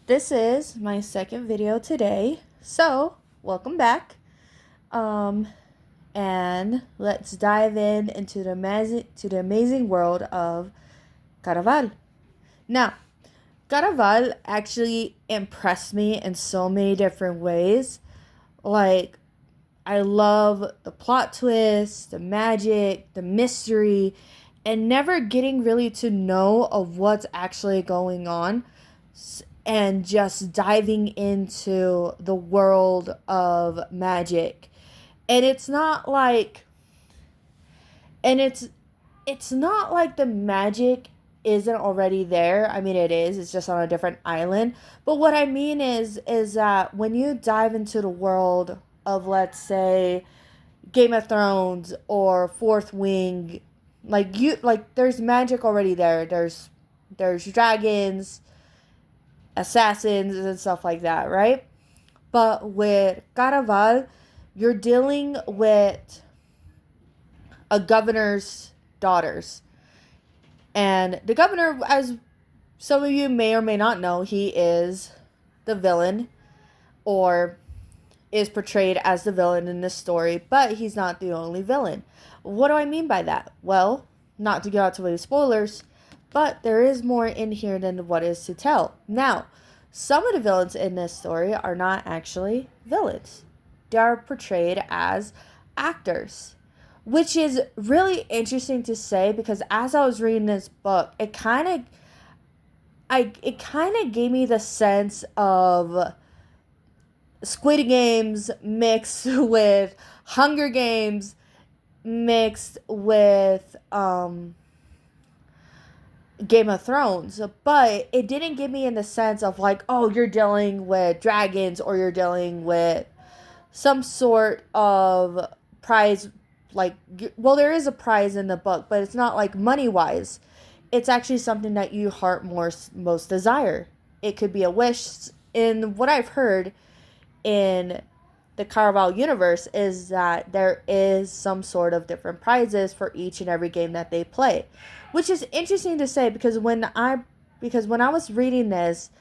This is my second video today, so welcome back. Um, and let's dive into the amazing world of Caraval. Now, Caraval actually impressed me in so many different ways. Like, I love the plot twist, the magic, the mystery, and never getting really to know of what's actually going on and just diving into the world of magic. And it's not like and it's not like the magic isn't already there. I mean it is. It's just on a different island. But what I mean is that when you dive into the world of, let's say, Game of Thrones or Fourth Wing, there's magic already there. There's dragons, assassins and stuff like that, right? But with Caraval, you're dealing with a governor's daughters. And the governor, as some of you may or may not know, he is the villain, or is portrayed as the villain in this story, but he's not the only villain. What do I mean by that? Well, not to get out to any spoilers, but there is more in here than what is to tell. Now, some of the villains in this story are not actually villains. They are portrayed as actors, which is really interesting to say because as I was reading this book, it kind of gave me the sense of Squid Games mixed with Hunger Games mixed with Game of Thrones, but it didn't give me in the sense of like, oh, you're dealing with dragons or you're dealing with some sort of prize. Like, well, there is a prize in the book, but it's not like money wise. It's actually something that you heart most desire. It could be a wish. In what I've heard in the Caraval universe is that there is some sort of different prizes for each and every game that they play, which is interesting to say because when I was reading this,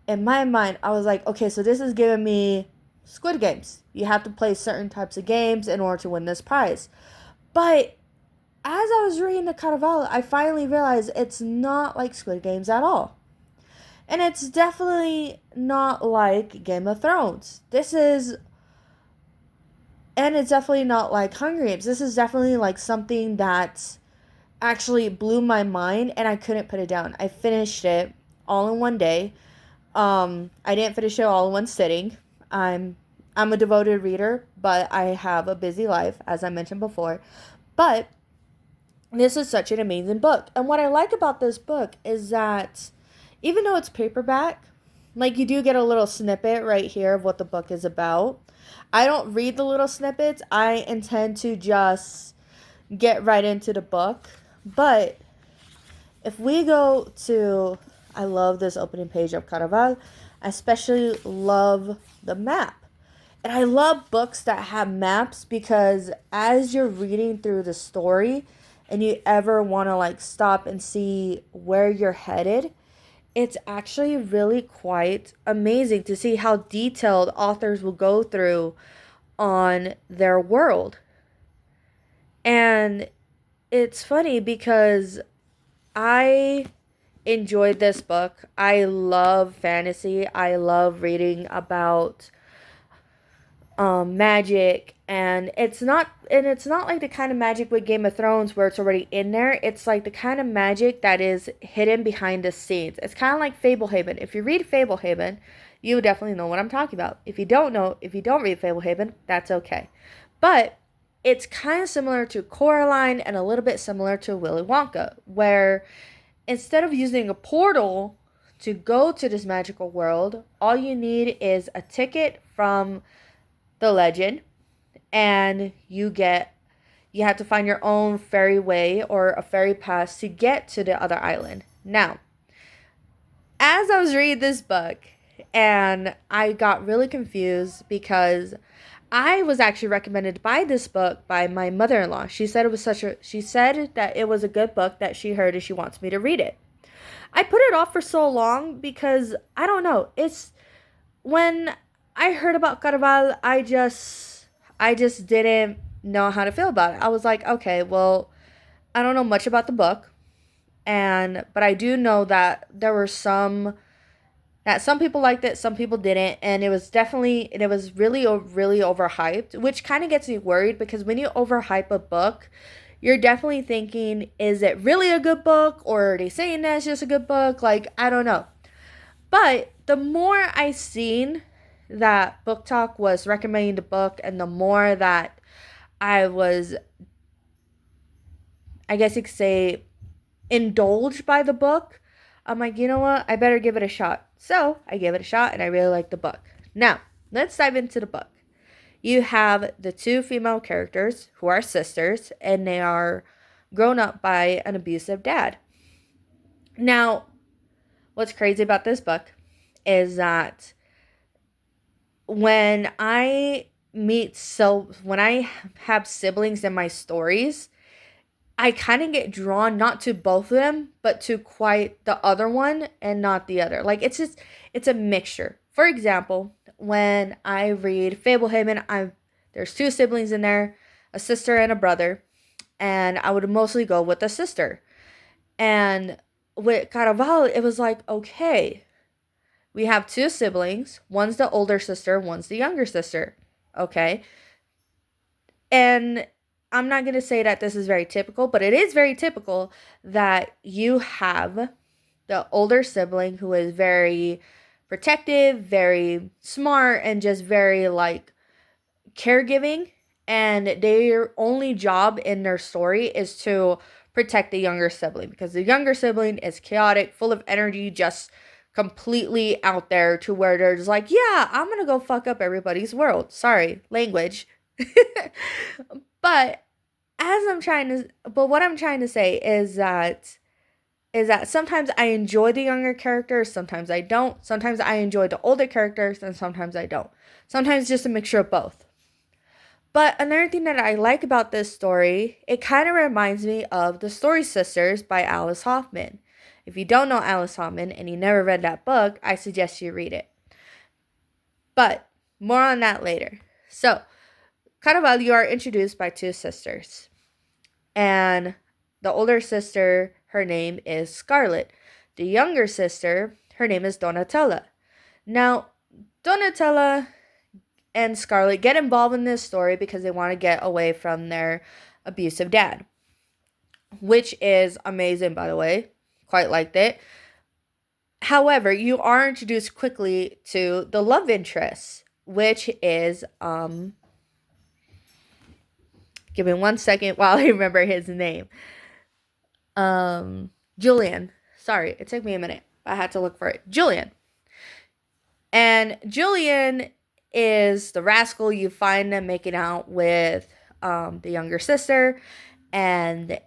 in my mind I was like, okay, so this is giving me Squid Games. You have to play certain types of games in order to win this prize. But as I was reading the Caraval, I finally realized it's not like Squid Games at all. And it's definitely not like Game of Thrones. And it's definitely not like Hunger Games. This is definitely like something that actually blew my mind and I couldn't put it down. I finished it all in one day. I didn't finish it all in one sitting. I'm a devoted reader, but I have a busy life, as I mentioned before. But this is such an amazing book. And what I like about this book is that even though it's paperback, like you do get a little snippet right here of what the book is about. I don't read the little snippets. I intend to just get right into the book. But if we go to, I love this opening page of Caraval. I especially love the map. And I love books that have maps because as you're reading through the story and you ever want to like stop and see where you're headed, it's actually really quite amazing to see how detailed authors will go through on their world. And it's funny because I enjoyed this book. I love fantasy. I love reading about magic, and it's not like the kind of magic with Game of Thrones where it's already in there. It's like the kind of magic that is hidden behind the scenes. It's kind of like Fablehaven. If you read Fablehaven, you definitely know what I'm talking about. If you don't read Fablehaven, that's okay. But it's kind of similar to Coraline and a little bit similar to Willy Wonka, where instead of using a portal to go to this magical world, all you need is a ticket from the legend, and you have to find your own ferry way or a ferry pass to get to the other island. Now, as I was reading this book, and I got really confused because I was actually recommended to buy this book by my mother-in-law. She said that it was a good book that she heard and she wants me to read it. I put it off for so long because I don't know. It's when I heard about Caraval, I just didn't know how to feel about it. I was like, okay, well, I don't know much about the book, and but I do know that there were some people liked it, some people didn't, and it was really overhyped, which kind of gets me worried because when you overhype a book, you're definitely thinking, is it really a good book, or are they saying that it's just a good book? Like, I don't know. But the more I seen that Book Talk was recommending the book, and the more that I was, I guess you could say, indulged by the book, I'm like, you know what? I better give it a shot. So I gave it a shot and I really liked the book. Now, let's dive into the book. You have the two female characters who are sisters, and they are grown up by an abusive dad. Now, what's crazy about this book is that when I when I have siblings in my stories, I kind of get drawn not to both of them, but to quite the other one and not the other. Like, it's a mixture. For example, when I read Fablehaven, there's two siblings in there, a sister and a brother, and I would mostly go with the sister. And with Caraval, it was like, okay, we have two siblings. One's the older sister, one's the younger sister. Okay. And I'm not going to say that this is very typical, but it is very typical that you have the older sibling who is very protective, very smart, and just very like caregiving. And their only job in their story is to protect the younger sibling, because the younger sibling is chaotic, full of energy, just completely out there to where they're just like, yeah, I'm going to go fuck up everybody's world. Sorry, language. But what I'm trying to say is that sometimes I enjoy the younger characters, sometimes I don't. Sometimes I enjoy the older characters, and sometimes I don't. Sometimes it's just a mixture of both. But another thing that I like about this story, it kind of reminds me of The Story Sisters by Alice Hoffman. If you don't know Alice Hoffman and you never read that book, I suggest you read it. But more on that later. So, Caraval, you are introduced by two sisters. And the older sister, her name is Scarlet. The younger sister, her name is Donatella. Now, Donatella and Scarlet get involved in this story because they want to get away from their abusive dad, which is amazing, by the way. Quite liked it. However, you are introduced quickly to the love interest, which is give me 1 second while I remember his name. Julian. Sorry, it took me a minute. I had to look for it. Julian. And Julian is the rascal. You find him making out with the younger sister, and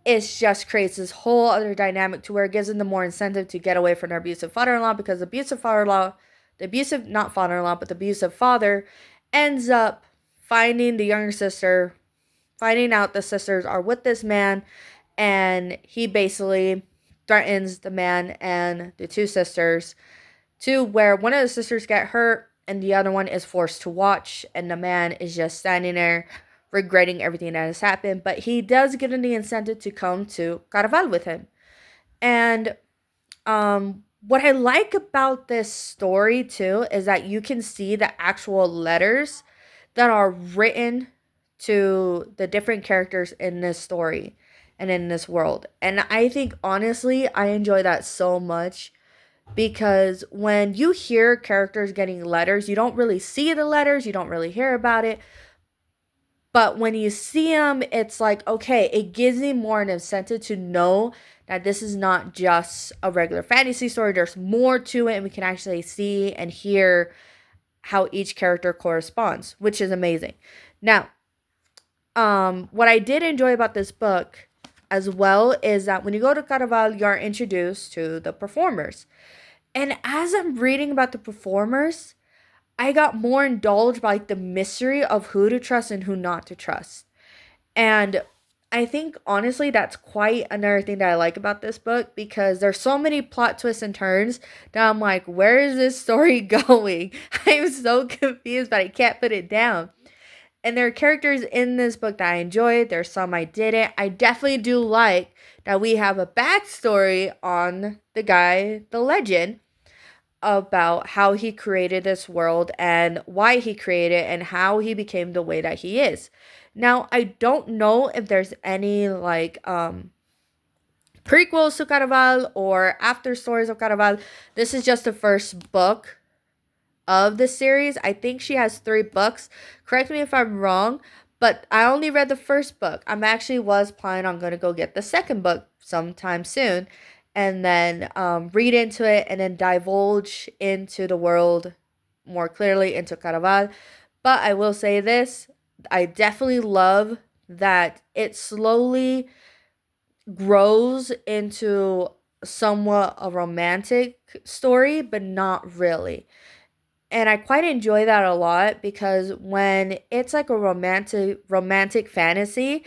it just creates this whole other dynamic to where it gives them the more incentive to get away from their abusive father-in-law, because the abusive father ends up finding the younger sister, finding out the sisters are with this man, and he basically threatens the man and the two sisters to where one of the sisters get hurt and the other one is forced to watch, and the man is just standing there regretting everything that has happened. But he does get in the incentive to come to Caraval with him. And what I like about this story too is that you can see the actual letters that are written to the different characters in this story and in this world. And I think, honestly, I enjoy that so much, because when you hear characters getting letters, you don't really see the letters, you don't really hear about it. But when you see them, it's like, okay, it gives me more an incentive to know that this is not just a regular fantasy story. There's more to it, and we can actually see and hear how each character corresponds, which is amazing. Now, what I did enjoy about this book as well is that when you go to Caraval, you're introduced to the performers. And as I'm reading about the performers, I got more indulged by like the mystery of who to trust and who not to trust. And I think honestly that's quite another thing that I like about this book, because there's so many plot twists and turns that I'm like, where is this story going? I'm so confused, but I can't put it down. And there are characters in this book that I enjoyed. There's some I didn't. I definitely do like that we have a backstory on the guy, the legend, about how he created this world and why he created it and how he became the way that he is. Now, I don't know if there's any like prequels to Caraval or after stories of Caraval. This is just the first book of the series. I think she has 3 books. Correct me if I'm wrong, but I only read the first book. I'm actually was planning on going to go get the second book sometime soon, and then read into it and then divulge into the world more clearly into Caraval. But I will say this, I definitely love that it slowly grows into somewhat a romantic story, but not really. And I quite enjoy that a lot, because when it's like a romantic fantasy,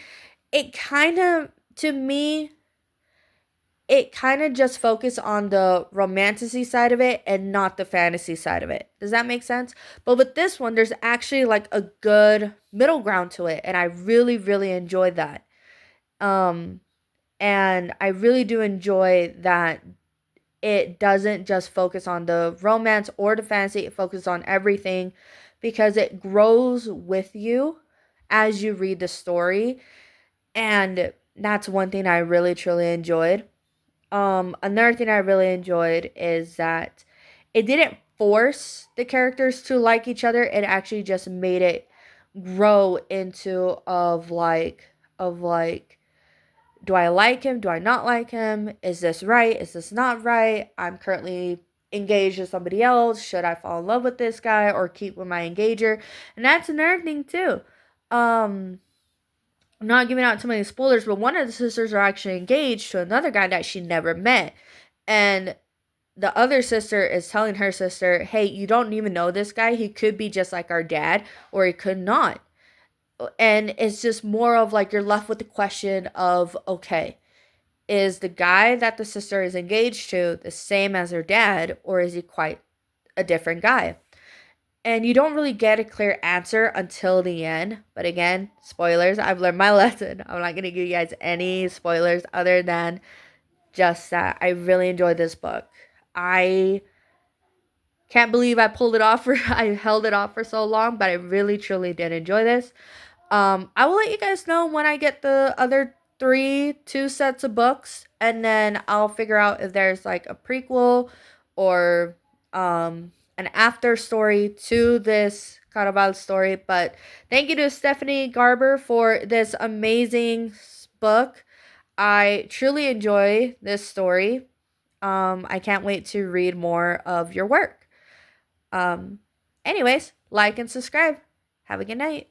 it kind of, to me, it kind of just focus on the romanticy side of it and not the fantasy side of it. Does that make sense? But with this one, there's actually like a good middle ground to it, and I really really enjoyed that. Um and I really do enjoy that it doesn't just focus on the romance or the fantasy, it focuses on everything, because it grows with you as you read the story. And that's one thing I really truly enjoyed. Another thing I really enjoyed is that it didn't force the characters to like each other. It actually just made it grow into of like, do I like him? Do I not like him? Is this right? Is this not right? I'm currently engaged to somebody else. Should I fall in love with this guy or keep with my engager? And that's another thing too. Um, I'm not giving out too many spoilers, but one of the sisters are actually engaged to another guy that she never met. And the other sister is telling her sister, hey, you don't even know this guy. He could be just like our dad, or he could not. And it's just more of like you're left with the question of, okay, is the guy that the sister is engaged to the same as her dad, or is he quite a different guy? And you don't really get a clear answer until the end. But again, spoilers. I've learned my lesson. I'm not going to give you guys any spoilers other than just that I really enjoyed this book. I can't believe I pulled it off I held it off for so long, but I really truly did enjoy this. I will let you guys know when I get the other two sets of books, and then I'll figure out if there's like a prequel or an after story to this Caraval story. But thank you to Stephanie Garber for this amazing book. I truly enjoy this story. I can't wait to read more of your work. Um, anyways, like and subscribe. Have a good night.